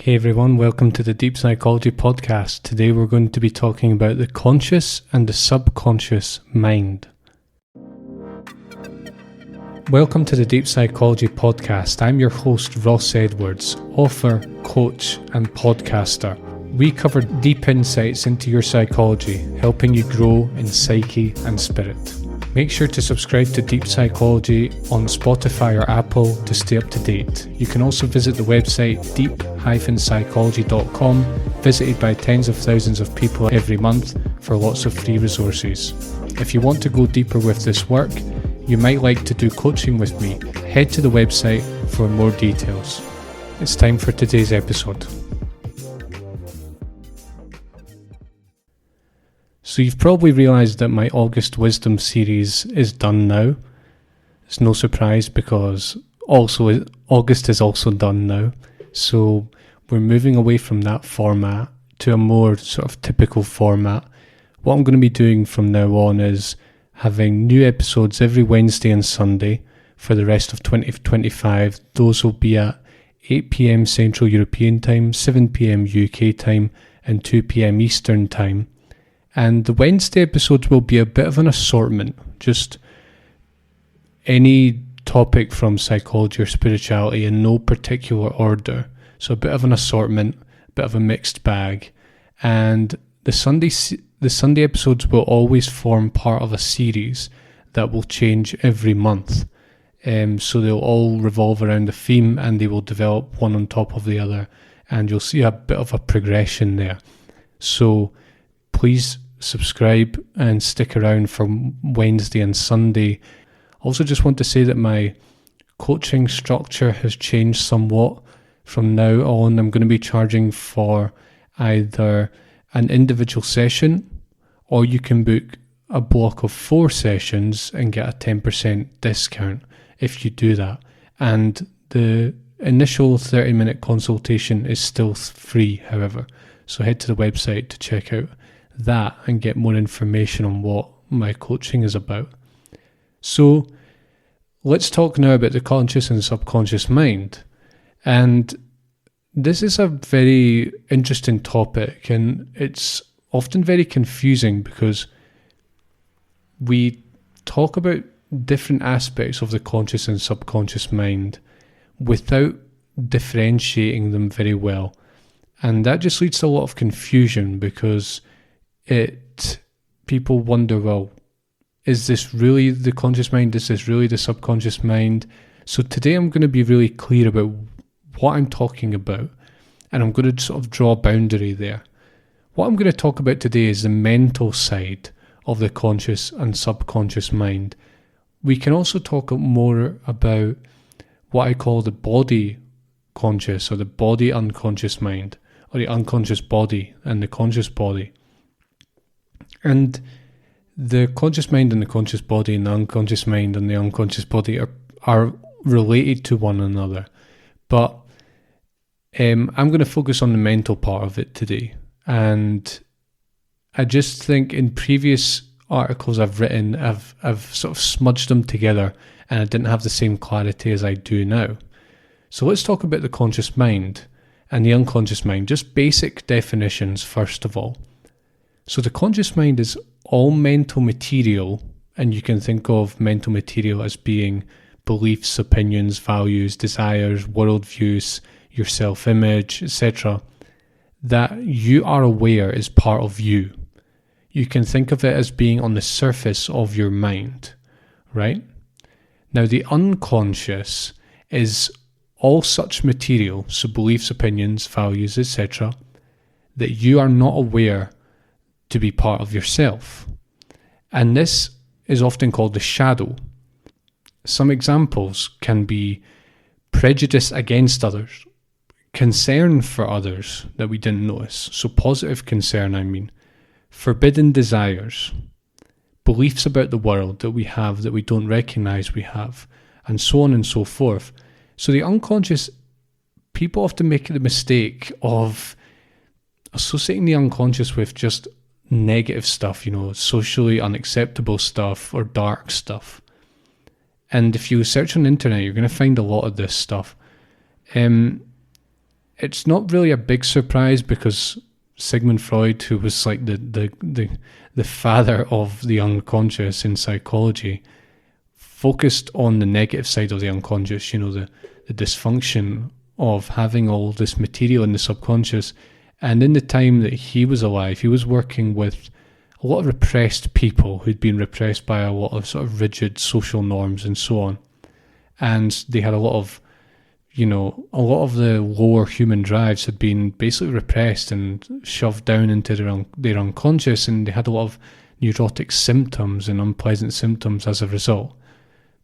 Hey everyone, welcome to the Deep Psychology Podcast. Today we're going to be talking about the conscious and the subconscious mind. Welcome to the Deep Psychology Podcast. I'm your host, Ross Edwards, author, coach, and podcaster. We cover deep insights into your psychology, helping you grow in psyche and spirit. Make sure to subscribe to Deep Psychology on Spotify or Apple to stay up to date. You can also visit the website deep-psychology.com, visited by tens of thousands of people every month for lots of free resources. If you want to go deeper with this work, you might like to do coaching with me. Head to the website for more details. It's time for today's episode. So you've probably realised that my August Wisdom series is done now. It's no surprise because August is also done now. So we're moving away from that format to a more sort of typical format. What I'm going to be doing from now on is having new episodes every Wednesday and Sunday for the rest of 2025. Those will be at 8 p.m. Central European Time, 7 p.m. UK Time, and 2 p.m. Eastern Time. And the Wednesday episodes will be a bit of an assortment, just any topic from psychology or spirituality in no particular order. So a bit of an assortment, a bit of a mixed bag. And the Sunday episodes will always form part of a series that will change every month. So they'll all revolve around a theme and they will develop one on top of the other. And you'll see a bit of a progression there. So please subscribe and stick around for Wednesday and Sunday. Also just want to say that my coaching structure has changed somewhat. From now on, I'm going to be charging for either an individual session or you can book a block of 4 sessions and get a 10% discount if you do that. And the initial 30-minute consultation is still free, however. So head to the website to check out that and get more information on what my coaching is about. So let's talk now about the conscious and subconscious mind. And this is a very interesting topic and it's often very confusing because we talk about different aspects of the conscious and subconscious mind without differentiating them very well. And that just leads to a lot of confusion because people wonder, well, is this really the conscious mind? Is this really the subconscious mind? So today I'm going to be really clear about what I'm talking about, and I'm going to sort of draw a boundary there. What I'm going to talk about today is the mental side of the conscious and subconscious mind. We can also talk more about what I call the body conscious or the body unconscious mind, or the unconscious body and the conscious body. And the conscious mind and the conscious body and the unconscious mind and the unconscious body are related to one another. But I'm going to focus on the mental part of it today. And I just think in previous articles I've written, I've sort of smudged them together and I didn't have the same clarity as I do now. So let's talk about the conscious mind and the unconscious mind. Just basic definitions first of all. So the conscious mind is all mental material, and you can think of mental material as being beliefs, opinions, values, desires, worldviews, your self-image, etc., that you are aware is part of you. You can think of it as being on the surface of your mind, right? Now the unconscious is all such material, so beliefs, opinions, values, etc., that you are not aware to be part of yourself. And this is often called the shadow. Some examples can be prejudice against others, concern for others that we didn't notice, so positive concern, forbidden desires, beliefs about the world that we have that we don't recognize we have, and so on and so forth. So the unconscious, people often make the mistake of associating the unconscious with just negative stuff, socially unacceptable stuff or dark stuff. And if you search on the internet, you're going to find a lot of this stuff. it's not really a big surprise because Sigmund Freud, who was like the father of the unconscious in psychology, focused on the negative side of the unconscious, the dysfunction of having all this material in the subconscious. And in the time that he was alive, he was working with a lot of repressed people who'd been repressed by a lot of sort of rigid social norms and so on. And they had a lot of the lower human drives had been basically repressed and shoved down into their unconscious, and they had a lot of neurotic symptoms and unpleasant symptoms as a result.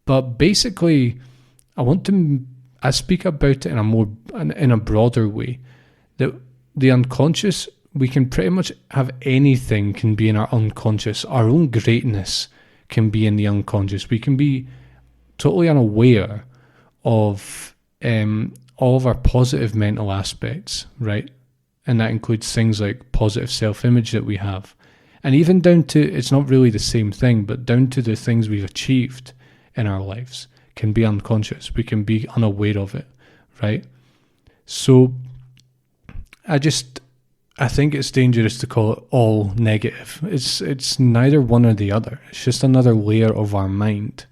But basically, I speak about it in a broader way, that the unconscious, we can pretty much have anything can be in our unconscious. Our own greatness can be in the unconscious. We can be totally unaware of all of our positive mental aspects, right? And that includes things like positive self-image that we have. And even down to, it's not really the same thing, but down to the things we've achieved in our lives can be unconscious. We can be unaware of it, right? So I think it's dangerous to call it all negative. It's neither one or the other. It's just another layer of our mind.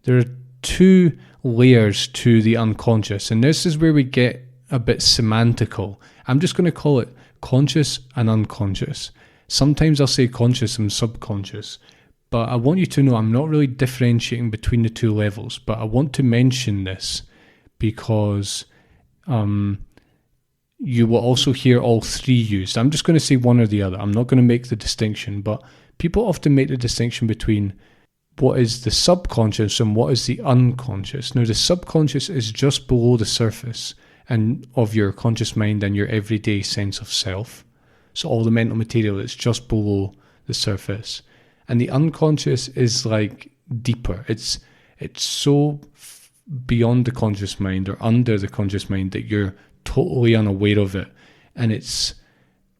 There are two layers to the unconscious, and this is where we get a bit semantical. I'm just going to call it conscious and unconscious. Sometimes I'll say conscious and subconscious, but I want you to know I'm not really differentiating between the two levels, but I want to mention this because you will also hear all three used. I'm just going to say one or the other. I'm not going to make the distinction, but people often make the distinction between what is the subconscious and what is the unconscious. Now, the subconscious is just below the surface and of your conscious mind and your everyday sense of self. So all the mental material that's just below the surface. And the unconscious is like deeper. It's so beyond the conscious mind or under the conscious mind that you're totally unaware of it. And it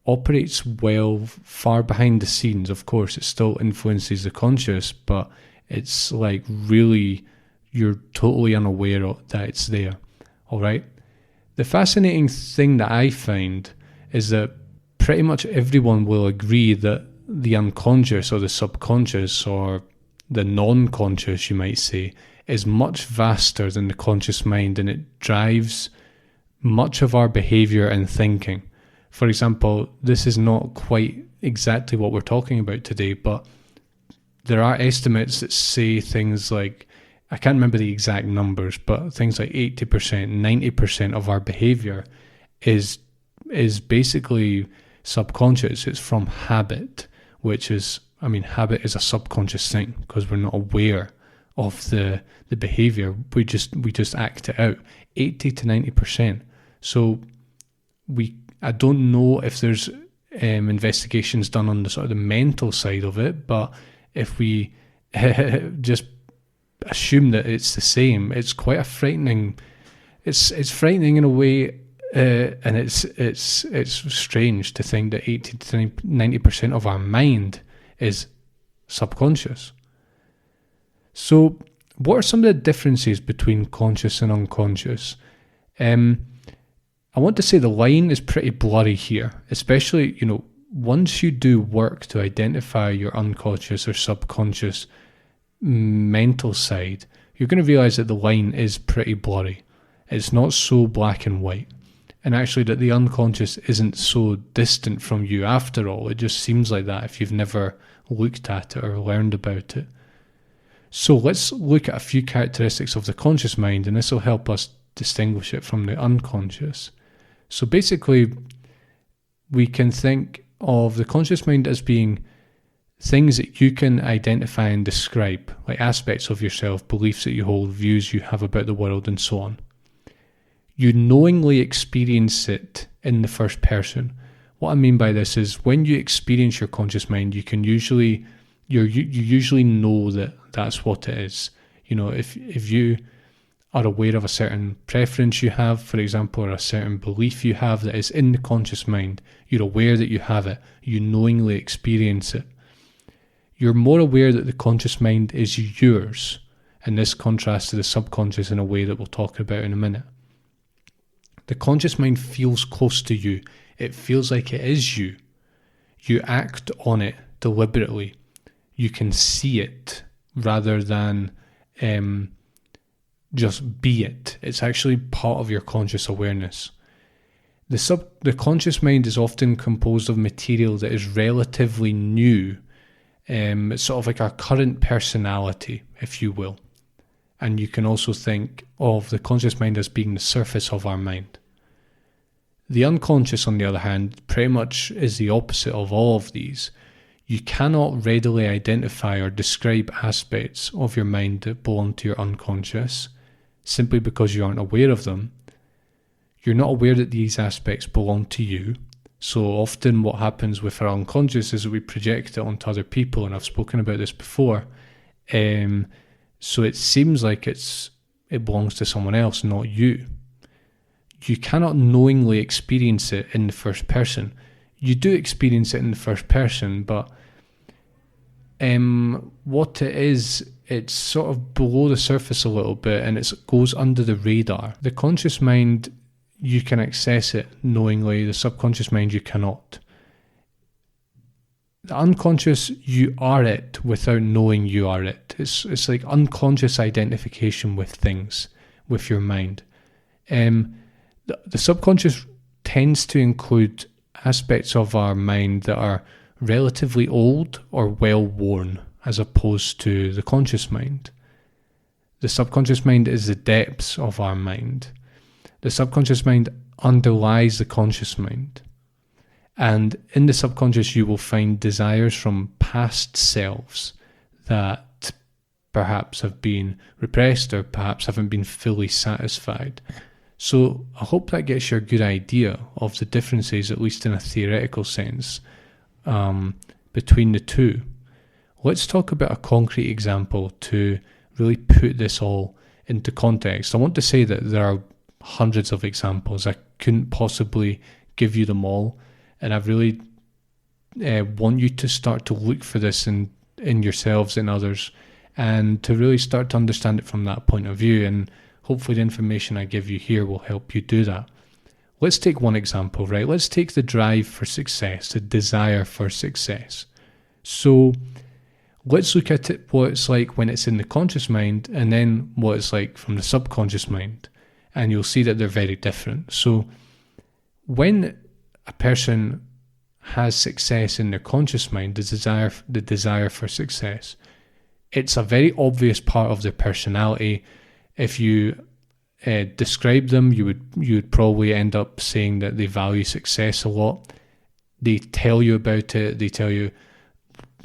operates well far behind the scenes. Of course, it still influences the conscious, but it's like really, you're totally unaware of that it's there. All right. The fascinating thing that I find is that pretty much everyone will agree that the unconscious or the subconscious or the non-conscious, you might say, is much vaster than the conscious mind, and it drives much of our behavior and thinking. For example, this is not quite exactly what we're talking about today, but there are estimates that say things like, I can't remember the exact numbers, but things like 80%, 90% of our behavior is basically subconscious. It's from habit, which is, habit is a subconscious thing because we're not aware of the behavior. We just act it out. 80 to 90%. So I don't know if there's investigations done on the sort of the mental side of it, but if we just assume that it's the same, it's quite a frightening. It's frightening in a way, and it's strange to think that 80 to 90% of our mind is subconscious. So, what are some of the differences between conscious and unconscious? I want to say the line is pretty blurry here, especially, once you do work to identify your unconscious or subconscious mental side, you're going to realize that the line is pretty blurry. It's not so black and white. And actually that the unconscious isn't so distant from you after all. It just seems like that if you've never looked at it or learned about it. So let's look at a few characteristics of the conscious mind, and this will help us distinguish it from the unconscious. So basically, we can think of the conscious mind as being things that you can identify and describe, like aspects of yourself, beliefs that you hold, views you have about the world, and so on. You knowingly experience it in the first person. What I mean by this is when you experience your conscious mind, you usually know that that's what it is. If you are aware of a certain preference you have, for example, or a certain belief you have that is in the conscious mind, you're aware that you have it, you knowingly experience it. You're more aware that the conscious mind is yours, and this contrasts to the subconscious in a way that we'll talk about in a minute. The conscious mind feels close to you. It feels like it is you. You act on it deliberately. You can see it rather than just be it. It's actually part of your conscious awareness. The conscious mind is often composed of material that is relatively new. It's sort of like our current personality, if you will. And you can also think of the conscious mind as being the surface of our mind. The unconscious, on the other hand, pretty much is the opposite of all of these. You cannot readily identify or describe aspects of your mind that belong to your unconscious simply because you aren't aware of them. You're not aware that these aspects belong to you. So often what happens with our unconscious is that we project it onto other people, and I've spoken about this before. So it seems like it belongs to someone else, not you. You cannot knowingly experience it in the first person. You do experience it in the first person, but what it is, it's sort of below the surface a little bit, and it goes under the radar. The conscious mind, you can access it knowingly. The subconscious mind, you cannot. The unconscious, you are it without knowing you are it. It's like unconscious identification with things, with your mind. The subconscious tends to include aspects of our mind that are relatively old or well worn, as opposed to the conscious mind. The subconscious mind is the depths of our mind. The subconscious mind underlies the conscious mind. And in the subconscious, you will find desires from past selves that perhaps have been repressed or perhaps haven't been fully satisfied. So I hope that gets you a good idea of the differences, at least in a theoretical sense, between the two. Let's talk about a concrete example to really put this all into context. I want to say that there are hundreds of examples. I couldn't possibly give you them all, and I really want you to start to look for this in yourselves and others, and to really start to understand it from that point of view. And hopefully the information I give you here will help you do that. Let's take one example, right? Let's take the drive for success, the desire for success. So let's look at it, what it's like when it's in the conscious mind, and then what it's like from the subconscious mind. And you'll see that they're very different. So when a person has success in their conscious mind, the desire for success, it's a very obvious part of their personality. If you describe them, you would probably end up saying that they value success a lot. They tell you about it. They tell you,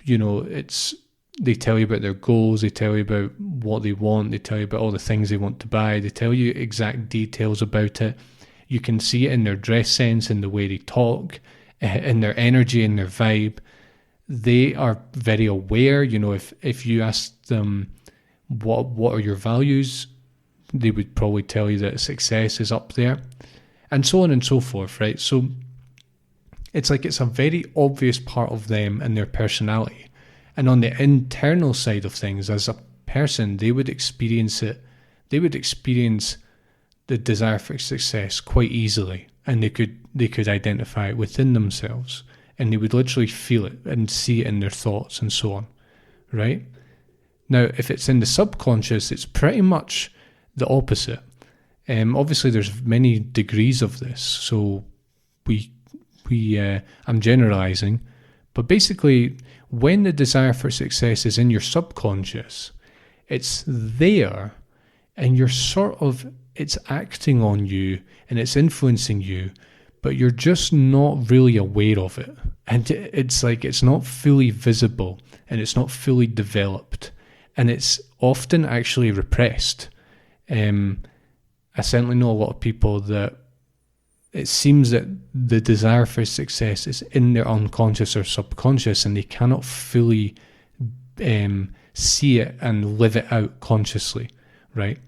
they tell you about their goals. They tell you about what they want. They tell you about all the things they want to buy. They tell you exact details about it. You can see it in their dress sense, in the way they talk, in their energy, in their vibe. They are very aware. If you ask them what are your values, they would probably tell you that success is up there, and so on and so forth, right? So it's like it's a very obvious part of them and their personality. And on the internal side of things, as a person, they would experience it. They would experience the desire for success quite easily, and they could identify it within themselves, and they would literally feel it and see it in their thoughts and so on, right? Now, if it's in the subconscious, it's pretty much the opposite. Obviously, there's many degrees of this, so I'm generalizing, but basically, when the desire for success is in your subconscious, it's there, and it's acting on you and it's influencing you, but you're just not really aware of it. And it's like it's not fully visible and it's not fully developed, and it's often actually repressed. I certainly know a lot of people that it seems that the desire for success is in their unconscious or subconscious, and they cannot fully see it and live it out consciously, right?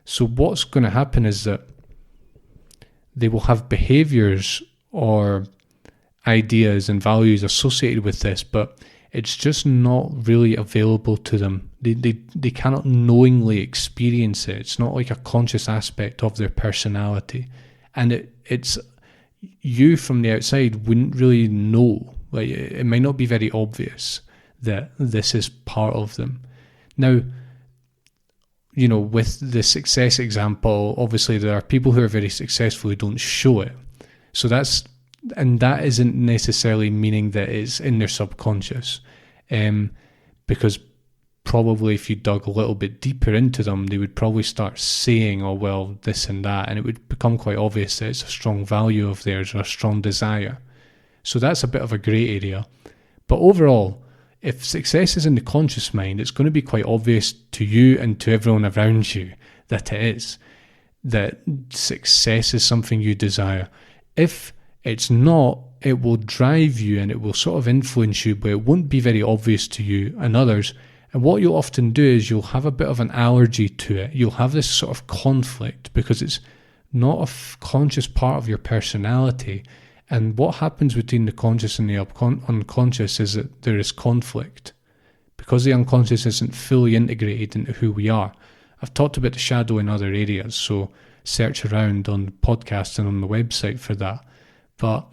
So what's going to happen is that they will have behaviors or ideas and values associated with this, but it's just not really available to them. They cannot knowingly experience it. It's not like a conscious aspect of their personality. And it's you from the outside wouldn't really know. Like, it might not be very obvious that this is part of them. Now, with the success example, obviously there are people who are very successful who don't show it. So that isn't necessarily meaning that it's in their subconscious, because probably if you dug a little bit deeper into them, they would probably start saying, oh, well, this and that, and it would become quite obvious that it's a strong value of theirs or a strong desire. So that's a bit of a grey area. But overall, if success is in the conscious mind, it's going to be quite obvious to you and to everyone around you that it is, that success is something you desire. If it's not, it will drive you and it will sort of influence you, but it won't be very obvious to you and others. And what you'll often do is you'll have a bit of an allergy to it. You'll have this sort of conflict because it's not a conscious part of your personality. And what happens between the conscious and the unconscious is that there is conflict because the unconscious isn't fully integrated into who we are. I've talked about the shadow in other areas, so search around on the podcast and on the website for that. But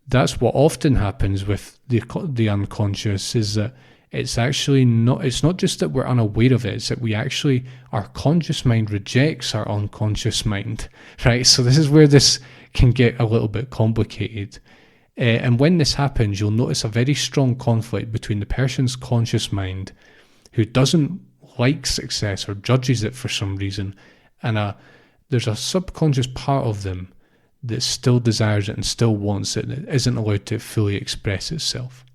that's what often happens with the unconscious, is that it's actually not, it's not just that we're unaware of it, it's that our conscious mind rejects our unconscious mind, right? So this is where this can get a little bit complicated. And when this happens, you'll notice a very strong conflict between the person's conscious mind, who doesn't like success or judges it for some reason, and there's a subconscious part of them that still desires it and still wants it, that isn't allowed to fully express itself.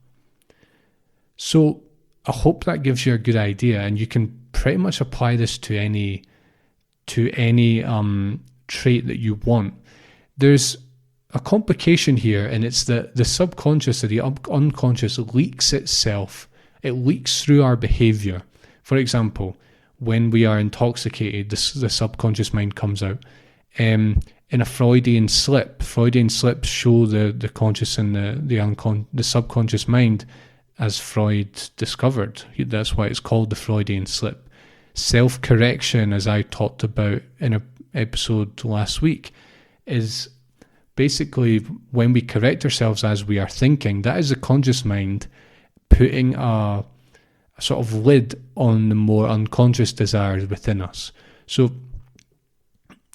So I hope that gives you a good idea, and you can pretty much apply this to any trait that you want. There's a complication here, and it's that the subconscious or the unconscious leaks itself. It leaks through our behavior. For example, when we are intoxicated, the subconscious mind comes out. In a Freudian slip, Freudian slips show the conscious and the subconscious mind, as Freud discovered. That's why it's called the Freudian slip. Self-correction, as I talked about in an episode last week, is basically when we correct ourselves as we are thinking. That is the conscious mind putting a sort of lid on the more unconscious desires within us. So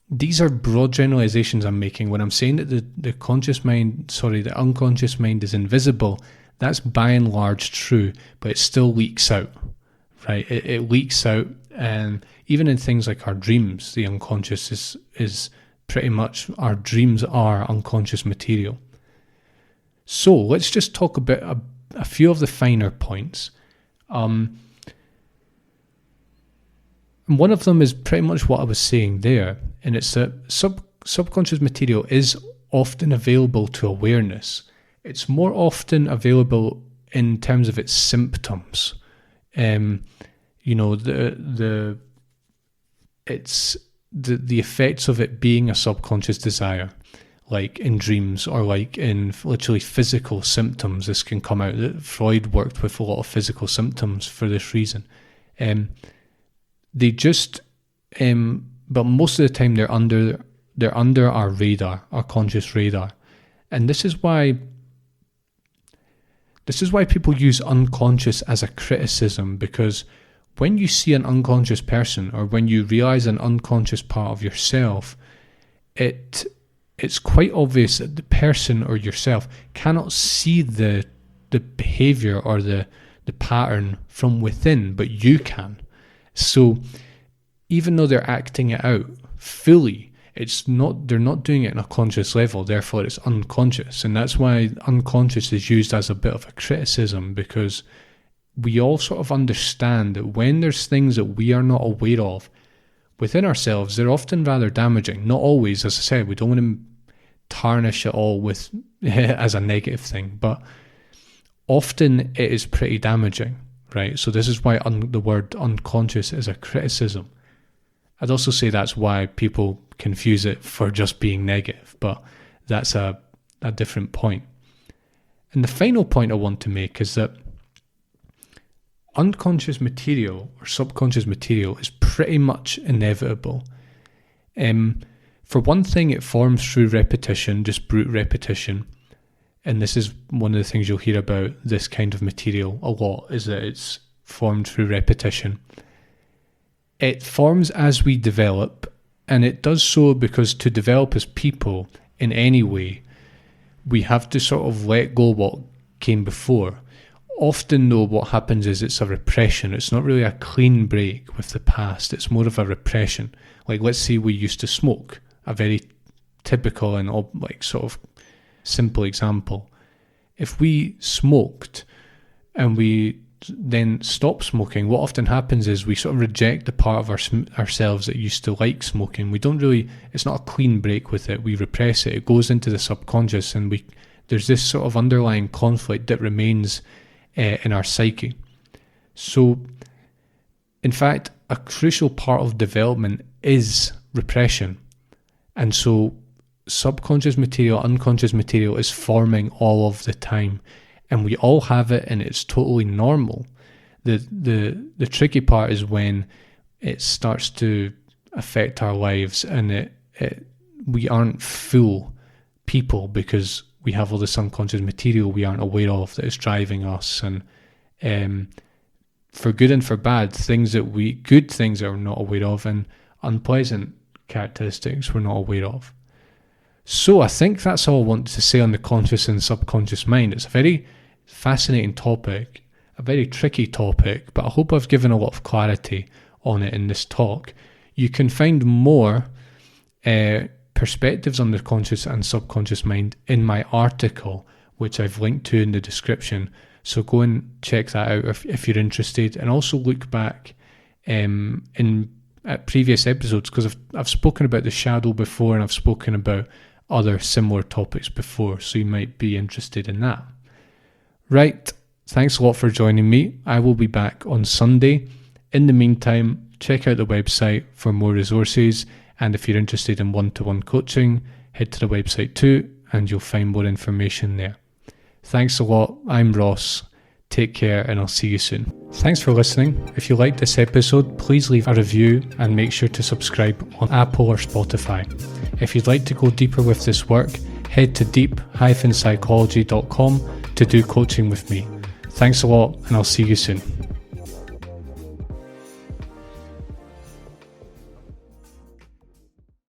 these are broad generalizations I'm making. When I'm saying that the unconscious mind is invisible, that's by and large true, but it still leaks out, right? It leaks out, and even in things like our dreams, the unconscious is pretty much, our dreams are unconscious material. So let's just talk about a few of the finer points. And one of them is pretty much what I was saying there, and it's that subconscious material is often available to awareness. It's more often available in terms of its symptoms. The effects of it being a subconscious desire, like in dreams or like in literally physical symptoms. This can come out that Freud worked with a lot of physical symptoms for this reason. But most of the time they're under our radar, our conscious radar, and this is why people use unconscious as a criticism, because when you see an unconscious person, or when you realize an unconscious part of yourself, it's quite obvious that the person or yourself cannot see the behavior or the pattern from within, but you can. So even though they're acting it out fully, they're not doing it on a conscious level, therefore it's unconscious. And that's why unconscious is used as a bit of a criticism, because we all sort of understand that when there's things that we are not aware of within ourselves, they're often rather damaging. Not always, as I said, we don't want to tarnish it all with as a negative thing, but often it is pretty damaging, right? So this is why the word unconscious is a criticism. I'd also say that's why people confuse it for just being negative, but that's a different point. And the final point I want to make is that unconscious material or subconscious material is pretty much inevitable. For one thing, it forms through repetition, just brute repetition. And this is one of the things you'll hear about this kind of material a lot, is that it's formed through repetition. It forms as we develop, and it does so because to develop as people in any way, we have to sort of let go what came before. Often though, what happens is it's a repression. It's not really a clean break with the past. It's more of a repression. Like, let's say we used to smoke, a very typical and sort of simple example. If we smoked and we then stop smoking, what often happens is we sort of reject the part of ourselves that used to like smoking. We don't really, it's not a clean break with it. We repress it. It goes into the subconscious, and there's this sort of underlying conflict that remains in our psyche. So, in fact, a crucial part of development is repression. And so subconscious material, unconscious material is forming all of the time. And we all have it, and it's totally normal. The tricky part is when it starts to affect our lives, and we aren't full people because we have all this unconscious material we aren't aware of that is driving us. And for good and for bad, good things that we're not aware of, and unpleasant characteristics we're not aware of. So I think that's all I want to say on the conscious and subconscious mind. It's a very fascinating topic, a very tricky topic, but I hope I've given a lot of clarity on it in this talk. You can find more perspectives on the conscious and subconscious mind in my article, which I've linked to in the description. So go and check that out if you're interested, and also look back at previous episodes, because I've spoken about the shadow before, and I've spoken about other similar topics before, so you might be interested in that. Right, thanks a lot for joining me. I will be back on Sunday. In the meantime, check out the website for more resources, and if you're interested in one-to-one coaching, head to the website too, and you'll find more information there. Thanks a lot. I'm Ross. Take care, and I'll see you soon. Thanks for listening. If you liked this episode, please leave a review and make sure to subscribe on Apple or Spotify. If you'd like to go deeper with this work, head to deep-psychology.com to do coaching with me. Thanks a lot, and I'll see you soon.